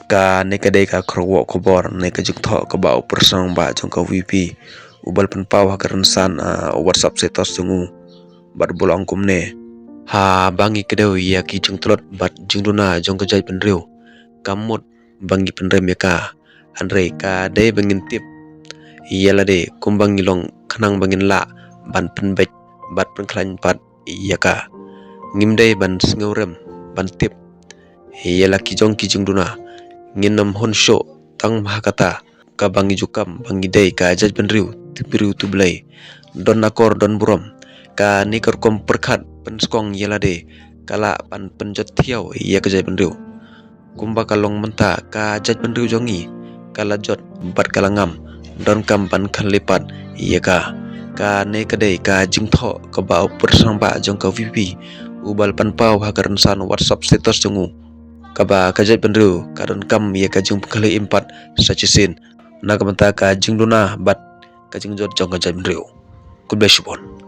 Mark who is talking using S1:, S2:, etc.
S1: ka ne ka dei ka khrowo khubor ne ka jingtho ka ba persang ba jong ka VP ubal pen pau hakaran san WhatsApp status jungu bat bolong kumne ha bangi Kdew ya ki Jingtlot bat Jingduna jong ka Jaitbynriew kamut bangi Pynrem ya ka andre ka dei bangin tip yala de kumbang ngilong khanang bangin la ban penbek bat penklan pat ya ka ngimdei ban Sngap ban tip yala ki Jingduna nginam honsho tang mahakata ka bangi jukam bangi dei ka Jaitbynriew tipiru tublai don nakor don burom ka nikor kom perkhat penskong yala de kala pan penjot thiau ya ka Jaitbynriew kumba kalong menta ka Jaitbynriew jongi kala jot bat kalangam don kam pan khan lipat ya ka ne ka dei ka jingtho ka ba persang ba jong ka VP ubal pan pau hakaran san WhatsApp status jongu kaba ka Jaitbynriew kadon kam ya ka jing kali impat sachisin nagamanta ka Jingduna bat ka jingjot jong ka Jaitbynriew. Good bless you all.